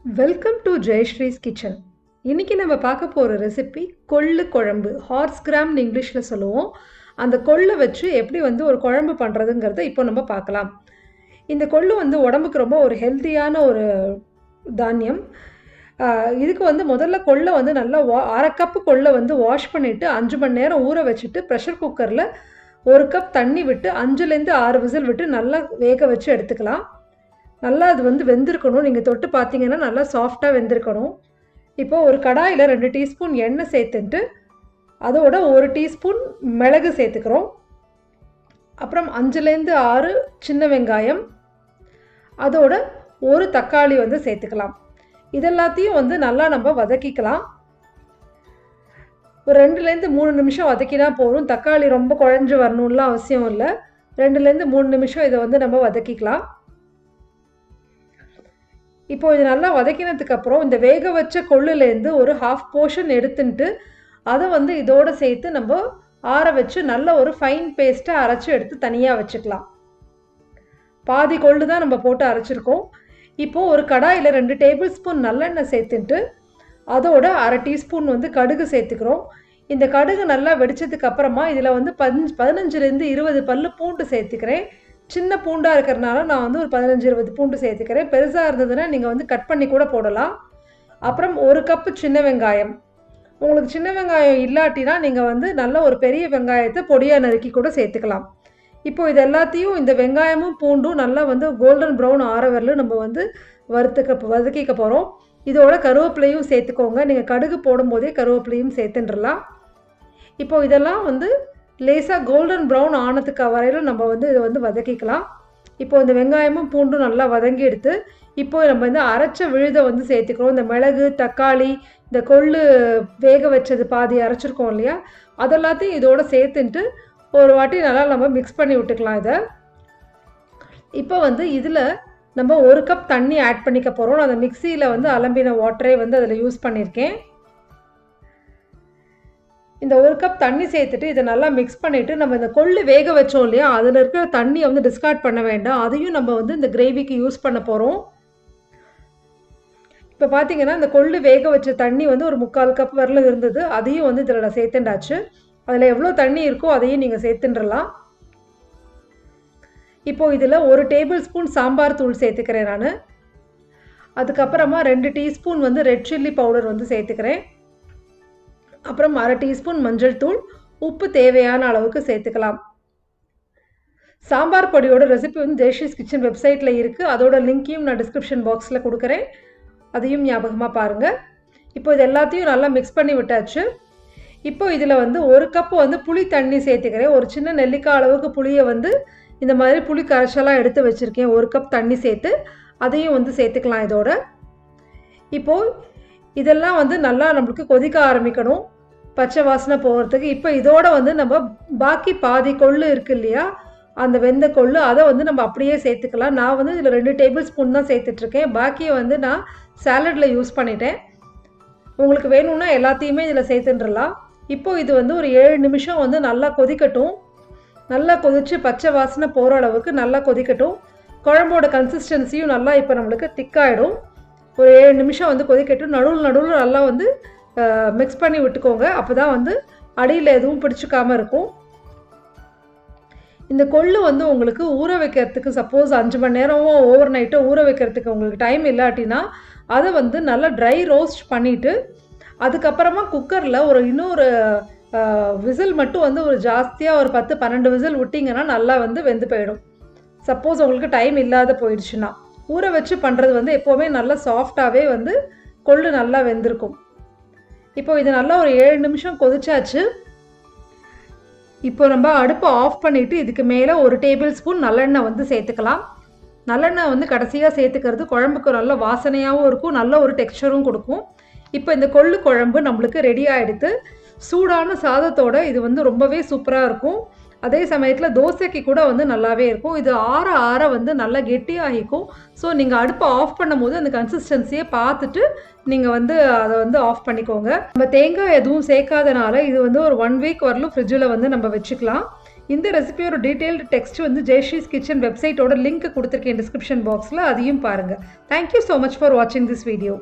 Welcome to Jayasree's kitchen. இன்றைக்கி நம்ம பார்க்க போகிற ரெசிபி கொள்ளு குழம்பு. ஹார்ஸ் கிராம்னு இங்கிலீஷில் சொல்லுவோம். அந்த கொள்ளை வச்சு எப்படி ஒரு குழம்பு பண்ணுறதுங்கிறத இப்போ நம்ம பார்க்கலாம். இந்த கொள்ளு உடம்புக்கு ரொம்ப ஒரு ஹெல்த்தியான ஒரு தானியம். இதுக்கு முதல்ல கொள்ளை நல்லா அரை கப்பு கொள்ளை வாஷ் பண்ணிவிட்டு 5 மணி நேரம் ஊற வச்சுட்டு ப்ரெஷர் குக்கரில் 1 கப் தண்ணி விட்டு 5லேருந்து 6 விசில் விட்டு நல்லா வேக வச்சு எடுத்துக்கலாம். நல்லா அது வெந்திருக்கணும். நீங்கள் தொட்டு பார்த்தீங்கன்னா நல்லா சாஃப்டாக வெந்திருக்கணும். இப்போது ஒரு கடாயில் 2 டீஸ்பூன் எண்ணெய் சேர்த்துட்டு அதோட 1 டீஸ்பூன் மிளகு சேர்த்துக்கிறோம். அப்புறம் 5லேருந்து 6 சின்ன வெங்காயம், அதோட 1 தக்காளி சேர்த்துக்கலாம். இதெல்லாத்தையும் நல்லா நம்ம வதக்கிக்கலாம். ஒரு 2லேருந்து 3 நிமிஷம் வதக்கினா போதும். தக்காளி ரொம்ப குழஞ்சி வரணும்லாம் அவசியம் இல்லை. 2லேருந்து 3 நிமிஷம் இதை நம்ம வதக்கிக்கலாம். இப்போ இது நல்லா வதக்கினதுக்கப்புறம் இந்த வேக வச்ச கொள்ளுலேருந்து ஒரு ஹாஃப் போர்ஷன் எடுத்துட்டு அதை இதோடு சேர்த்து நம்ம ஆற வச்சு நல்ல ஒரு ஃபைன் பேஸ்ட்டை அரைச்சி எடுத்து தனியாக வச்சுக்கலாம். பாதி கொள்ளு தான் நம்ம போட்டு அரைச்சிருக்கோம். இப்போது ஒரு கடாயில் 2 டேபிள் ஸ்பூன் நல்லெண்ணெய் சேர்த்துட்டு அதோட அரை டீஸ்பூன் கடுகு சேர்த்துக்கிறோம். இந்த கடுகு நல்லா வெடிச்சதுக்கு அப்புறமா இதில் 15லேருந்து 20 பல்லு பூண்டு சேர்த்துக்கிறேன். சின்ன பூண்டாக இருக்கிறனால நான் ஒரு 15-20 பூண்டு சேர்த்துக்கிறேன். பெருசாக இருந்ததுன்னா நீங்கள் கட் பண்ணி கூட போடலாம். அப்புறம் 1 கப்பு சின்ன வெங்காயம். உங்களுக்கு சின்ன வெங்காயம் இல்லாட்டினா நீங்கள் நல்ல ஒரு பெரிய வெங்காயத்தை பொடியாக நறுக்கி கூட சேர்த்துக்கலாம். இப்போது இது எல்லாத்தையும் இந்த வெங்காயமும் பூண்டும் நல்லா கோல்டன் ப்ரௌன் ஆற வரலும் நம்ம வதக்கிக்க போகிறோம். இதோட கருவேப்பிலையும் சேர்த்துக்கோங்க. நீங்கள் கடுகு போடும்போதே கருவேப்பிலையும் சேர்த்துன்றலாம். இப்போது இதெல்லாம் லேசாக கோல்டன் ப்ரௌன் ஆனதுக்கு வரையிலும் நம்ம இதை வதக்கிக்கலாம். இப்போ இந்த வெங்காயமும் பூண்டும் நல்லா வதங்கி எடுத்து இப்போ நம்ம அரைச்ச விழுதை சேர்த்துக்கிறோம். இந்த மிளகு, தக்காளி, இந்த கொள்ளு வேக வச்சது பாதி அரைச்சிருக்கோம் இல்லையா, அதெல்லாத்தையும் இதோடு சேர்த்துட்டு ஒரு வாட்டி நல்லா நம்ம மிக்ஸ் பண்ணி விட்டுக்கலாம். இதை இப்போ இதில் நம்ம 1 கப் தண்ணி ஆட் பண்ணிக்க போகிறோம். அந்த மிக்சியில் அலம்பின வாட்டரே அதில் யூஸ் பண்ணியிருக்கேன். இந்த 1 கப் தண்ணி சேர்த்துட்டு இதை நல்லா மிக்ஸ் பண்ணிவிட்டு நம்ம இந்த கொள்ளு வேக வச்சோம் இல்லையா, அதில் இருக்கிற தண்ணியை டிஸ்கார்ட் பண்ண வேண்டாம். அதையும் நம்ம இந்த கிரேவிக்கு யூஸ் பண்ண போகிறோம். இப்போ பார்த்தீங்கன்னா இந்த கொள்ளு வேக வச்ச தண்ணி ஒரு 3/4 கப் வரலும் இருந்தது. அதையும் இதில் சேர்த்துண்டாச்சு. அதில் எவ்வளோ தண்ணி இருக்கோ அதையும் நீங்கள் சேர்த்துன்றலாம். இப்போது இதில் 1 டேபிள் ஸ்பூன் சாம்பார் தூள் சேர்த்துக்கிறேன் நான். அதுக்கப்புறமா 2 டீஸ்பூன் ரெட் சில்லி பவுடர் சேர்த்துக்கிறேன். அப்புறம் அரை டீஸ்பூன் மஞ்சள் தூள், உப்பு தேவையான அளவுக்கு சேர்த்துக்கலாம். சாம்பார் பொடியோட ரெசிபி ஜெயஸ்ரீஸ் கிச்சன் வெப்சைட்டில் இருக்குது. அதோட லிங்க்கையும் நான் டிஸ்கிரிப்ஷன் பாக்ஸில் கொடுக்குறேன். அதையும் ஞாபகமாக பாருங்கள். இப்போ இது எல்லாத்தையும் நல்லா மிக்ஸ் பண்ணி விட்டாச்சு. இப்போ இதில் 1 கப்பு புளி தண்ணி சேர்த்துக்கிறேன். ஒரு சின்ன நெல்லிக்காய் அளவுக்கு புளியை இந்த மாதிரி புளி கரைச்சலாக எடுத்து வச்சுருக்கேன். 1 கப் தண்ணி சேர்த்து அதையும் சேர்த்துக்கலாம் இதோட. இப்போது இதெல்லாம் நல்லா நம்மளுக்கு கொதிக்க ஆரம்பிக்கணும், பச்சை வாசனை போகிறதுக்கு. இப்போ இதோட நம்ம பாக்கி பாதி கொள்ளு இருக்குது இல்லையா, அந்த வெந்த கொள்ளு அதை நம்ம அப்படியே சேர்த்துக்கலாம். நான் இதில் 2 டேபிள் ஸ்பூன் தான் சேர்த்துட்ருக்கேன். பாக்கியை நான் சாலடில் யூஸ் பண்ணிட்டேன். உங்களுக்கு வேணும்னா எல்லாத்தையுமே இதில் சேர்த்துன்றலாம். இப்போது இது ஒரு 7 நிமிஷம் நல்லா கொதிக்கட்டும். நல்லா கொதித்து பச்சை வாசனை போகிற அளவுக்கு நல்லா கொதிக்கட்டும். குழம்போட கன்சிஸ்டன்சியும் நல்லா இப்போ நம்மளுக்கு திக்காயிடும். ஒரு 7 நிமிஷம் கொதிக்கட்டும். நடுவில் நல்லா மிக்ஸ் பண்ணி விட்டுக்கோங்க. அப்போ தான் அடியில் எதுவும் பிடிச்சிக்காமல் இருக்கும். இந்த கொள்ளு உங்களுக்கு ஊற வைக்கிறதுக்கு சப்போஸ் 5 மணி நேரமோ ஓவர் நைட்டோ ஊற வைக்கிறதுக்கு உங்களுக்கு டைம் இல்லாட்டினா அதை நல்லா ட்ரை ரோஸ்ட் பண்ணிவிட்டு அதுக்கப்புறமா குக்கரில் இன்னொரு விசில் மட்டும் ஒரு ஜாஸ்தியாக ஒரு 10-12 விசில் விட்டிங்கன்னா நல்லா வெந்து போயிடும். சப்போஸ் உங்களுக்கு டைம் இல்லாத போயிடுச்சுன்னா ஊற வச்சு பண்ணுறது எப்போவுமே நல்லா சாஃப்டாகவே கொள்ளு நல்லா வெந்திருக்கும். இப்போ இது நல்லா ஒரு 7 நிமிஷம் கொதிச்சாச்சு. இப்போ நம்ம அடுப்பை ஆஃப் பண்ணிவிட்டு இதுக்கு மேலே 1 டேபிள் ஸ்பூன் நல்லெண்ணெய் சேர்த்துக்கலாம். நல்லெண்ணெய் கடைசியாக சேர்த்துக்கிறது குழம்புக்கு நல்ல வாசனையாகவும் இருக்கும், நல்ல ஒரு டெக்ஸ்சரும் கொடுக்கும். இப்போ இந்த கொள்ளு குழம்பு நம்மளுக்கு ரெடி ஆகிடுது. சூடான சாதத்தோடு இது ரொம்பவே சூப்பராக இருக்கும். அதே சமயத்தில் தோசைக்கு கூட நல்லாவே இருக்கும். இது ஆற ஆற நல்லா கெட்டியாகிக்கும். ஸோ நீங்கள் அடுப்பை ஆஃப் பண்ணும் போது அந்த கன்சிஸ்டன்சியை பார்த்துட்டு நீங்கள் அதை ஆஃப் பண்ணிக்கோங்க. நம்ம தேங்காய் எதுவும் சேர்க்காதனால இது ஒரு 1 வீக் வரலும் ஃப்ரிட்ஜில் நம்ம வச்சுக்கலாம். இந்த ரெசிபியோட டீட்டெயில்டு டெக்ஸ்ட் வந்து ஜெயஸ்ரீஸ் கிச்சன் வெப்சைட்டோட லிங்க் கொடுத்துருக்கேன் டிஸ்கிரிப்ஷன் பாக்ஸில், அதையும் பாருங்கள். தேங்க்யூ ஸோ மச் ஃபார் வாட்சிங் திஸ் வீடியோ.